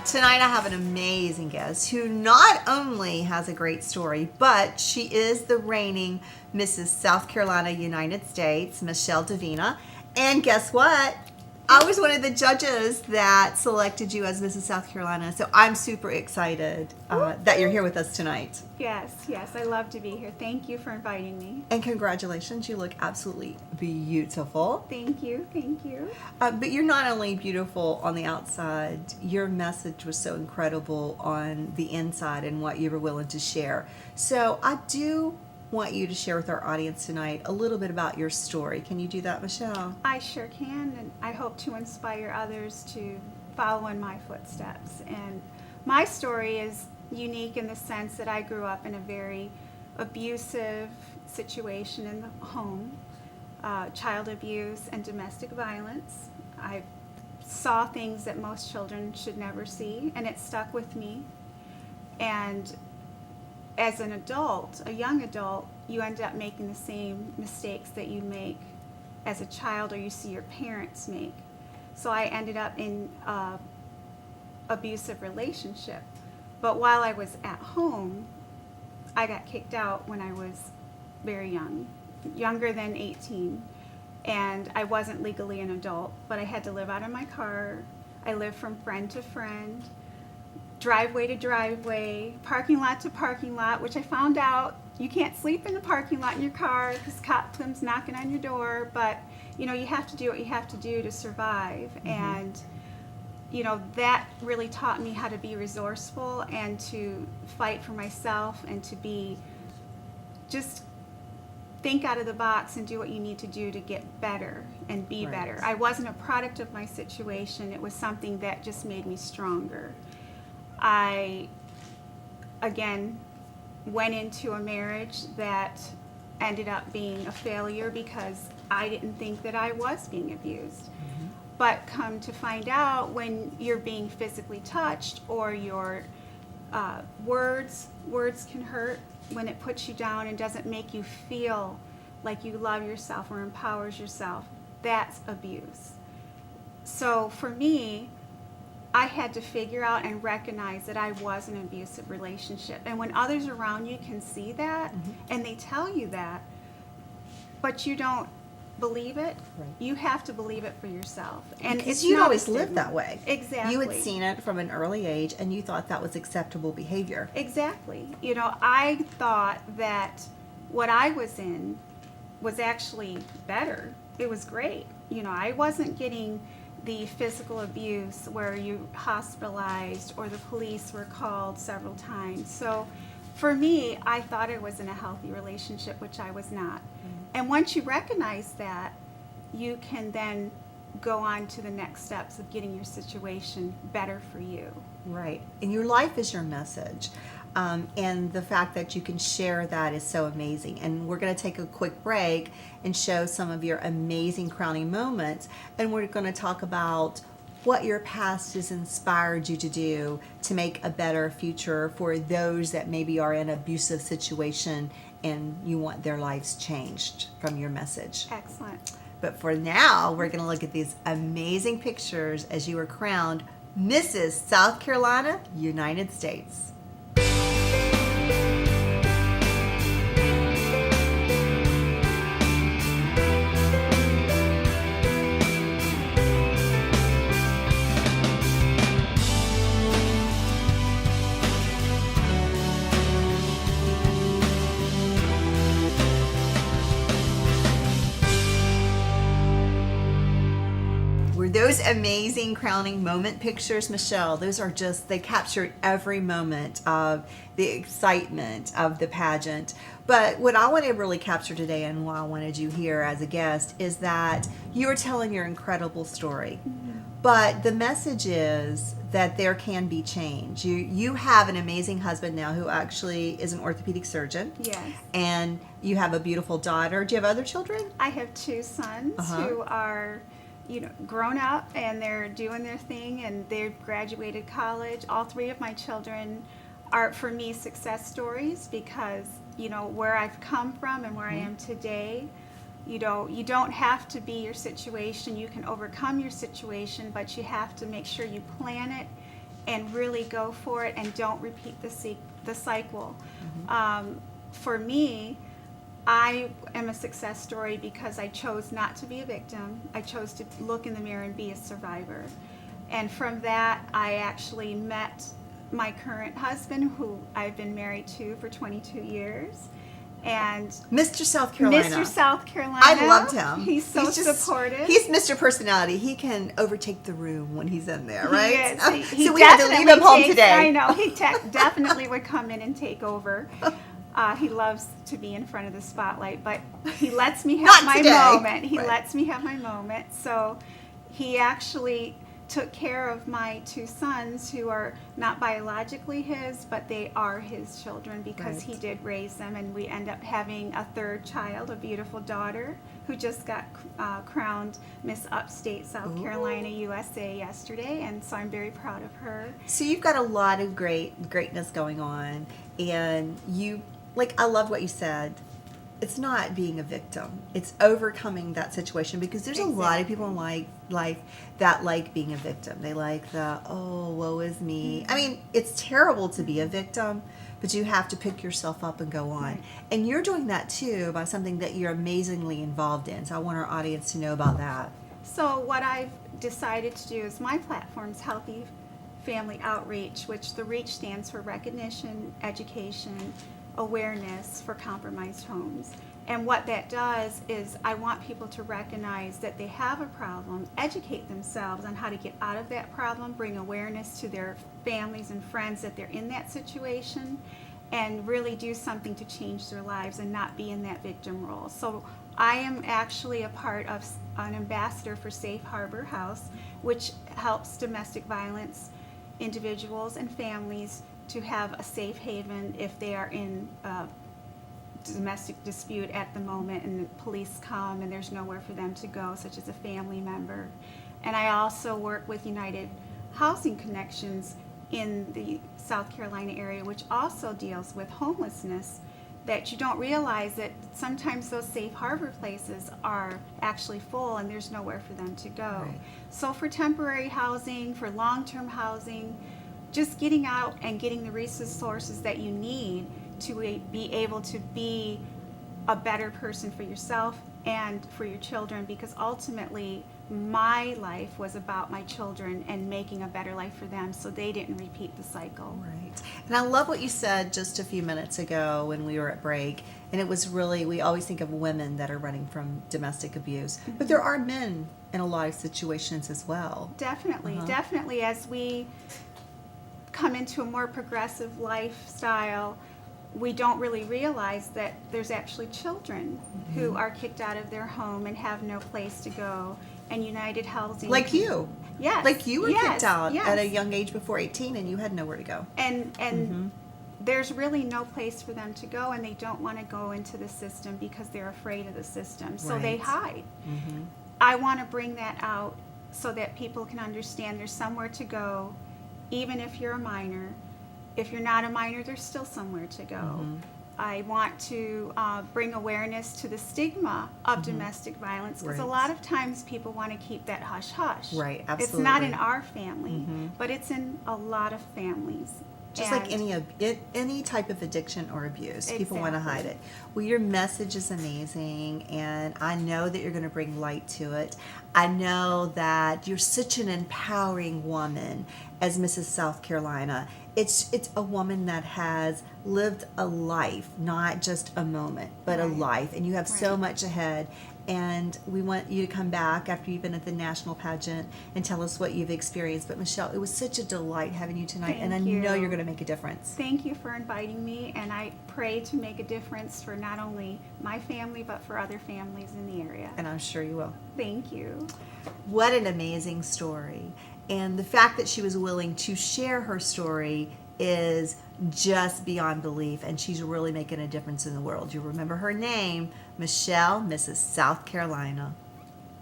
Tonight I have an amazing guest who not only has a great story, but she is the reigning Mrs. South Carolina, United States, Michelle Divina. And guess what? I was one of the judges that selected you as Mrs. South Carolina, so I'm super excited that you're here with us tonight. Yes, I love to be here. Thank you for inviting me. And congratulations, you look absolutely beautiful. Thank you. But you're not only beautiful on the outside, your message was so incredible on the inside and what you were willing to share. So I do want you to share with our audience tonight a little bit about your story. Can you do that, Michelle? I sure can, and I hope to inspire others to follow in my footsteps. And my story is unique in the sense that I grew up in a very abusive situation in the home, child abuse and domestic violence. I saw things that most children should never see, and it stuck with me. And as an adult, a young adult, you end up making the same mistakes that you make as a child or you see your parents make. So I ended up in an abusive relationship. But while I was at home, I got kicked out when I was very young, younger than 18. And I wasn't legally an adult, but I had to live out of my car. I lived from friend to friend, driveway to driveway, parking lot to parking lot, which I found out you can't sleep in the parking lot in your car because cop comes knocking on your door. But, you have to do what you have to do to survive. Mm-hmm. And, that really taught me how to be resourceful and to fight for myself and to just think out of the box and do what you need to do to get better and be better. I wasn't a product of my situation. It was something that just made me stronger. I, again, went into a marriage that ended up being a failure because I didn't think that I was being abused. Mm-hmm. But come to find out, when you're being physically touched or your words can hurt when it puts you down and doesn't make you feel like you love yourself or empowers yourself, that's abuse. So for me, I had to figure out and recognize that I was in an abusive relationship. And when others around you can see that, mm-hmm. and they tell you that, but you don't believe it, you have to believe it for yourself. And because you'd always lived that way. Exactly. You had seen it from an early age, and you thought that was acceptable behavior. Exactly. I thought that what I was in was actually better. It was great. I wasn't getting the physical abuse where you hospitalized or the police were called several times. So for me, I thought I was in a healthy relationship, which I was not. Mm-hmm. And once you recognize that, you can then go on to the next steps of getting your situation better for you. Right. And your life is your message. And the fact that you can share that is so amazing. And we're going to take a quick break and show some of your amazing crowning moments. And we're going to talk about what your past has inspired you to do to make a better future for those that maybe are in an abusive situation and you want their lives changed from your message. Excellent. But for now, we're going to look at these amazing pictures as you were crowned Mrs. South Carolina, United States. Those amazing crowning moment pictures, Michelle, they captured every moment of the excitement of the pageant. But what I want to really capture today, and why I wanted you here as a guest, is that you are telling your incredible story. Mm-hmm. But the message is that there can be change. You have an amazing husband now who actually is an orthopedic surgeon. Yes. And you have a beautiful daughter. Do you have other children? I have two sons who are grown up and they're doing their thing and they've graduated college. All three of my children are, for me, success stories because, where I've come from and where I am today, you don't have to be your situation. You can overcome your situation, but you have to make sure you plan it and really go for it and don't repeat the cycle. For me, I am a success story because I chose not to be a victim. I chose to look in the mirror and be a survivor. And from that, I actually met my current husband, who I've been married to for 22 years. And Mr. South Carolina. Mr. South Carolina. I loved him. He's so supportive. He's Mr. Personality. He can overtake the room when he's in there, right? He is. He so we had to leave him home today. I know. He definitely would come in and take over. He loves to be in front of the spotlight, but he lets me have my moment. He lets me have my moment. So he actually took care of my two sons, who are not biologically his, but they are his children because he did raise them, and we end up having a third child, a beautiful daughter, who just got crowned Miss Upstate South Carolina USA yesterday, and so I'm very proud of her. So you've got a lot of greatness going on, and I love what you said. It's not being a victim. It's overcoming that situation, because there's a lot of people in life that like being a victim. They like the, oh, woe is me. I mean, it's terrible to be a victim, but you have to pick yourself up and go on. Right. And you're doing that too by something that you're amazingly involved in. So I want our audience to know about that. So what I've decided to do is my platform's Healthy Family Outreach, which the REACH stands for Recognition, Education, Awareness for Compromised Homes. And what that does is I want people to recognize that they have a problem, educate themselves on how to get out of that problem, bring awareness to their families and friends that they're in that situation, and really do something to change their lives and not be in that victim role. So I am actually a part of an ambassador for Safe Harbor House, which helps domestic violence individuals and families to have a safe haven if they are in a domestic dispute at the moment and the police come and there's nowhere for them to go, such as a family member. And I also work with United Housing Connections in the South Carolina area, which also deals with homelessness, that you don't realize that sometimes those safe harbor places are actually full and there's nowhere for them to go. Right. So for temporary housing, for long-term housing, just getting out and getting the resources that you need to be able to be a better person for yourself and for your children, because ultimately my life was about my children and making a better life for them so they didn't repeat the cycle. Right. And I love what you said just a few minutes ago when we were at break. And it was really, we always think of women that are running from domestic abuse, but there are men in a lot of situations as well. Definitely, definitely. As we come into a more progressive lifestyle, we don't really realize that there's actually children who are kicked out of their home and have no place to go. And United Housing, Like you. yes, Like you were kicked out yes. at a young age before 18 and you had nowhere to go. And there's really no place for them to go, and they don't want to go into the system because they're afraid of the system. So they Right. hide. I want to bring that out so that people can understand there's somewhere to go, even if you're a minor. If you're not a minor, there's still somewhere to go. I want to bring awareness to the stigma of domestic violence, because a Right. lot of times people want to keep that hush-hush. Right, It's not in absolutely. our family, but it's in a lot of families. Just And like any type of addiction or abuse, people want to Exactly. hide it. Well, your message is amazing, and I know that you're going to bring light to it. I know that you're such an empowering woman as Mrs. South Carolina. It's a woman that has lived a life, not just a moment, but a Right. life, and you have so Right. much ahead. And we want you to come back after you've been at the national pageant and tell us what you've experienced. But Michelle, it was such a delight having you tonight, and I Thank know you. you're going to make a difference. Thank you for inviting me, and I pray to make a difference for not only my family, but for other families in the area. And I'm sure you will. Thank you. What an amazing story. And the fact that she was willing to share her story is just beyond belief, and she's really making a difference in the world. You remember her name, Michelle, Mrs. South Carolina.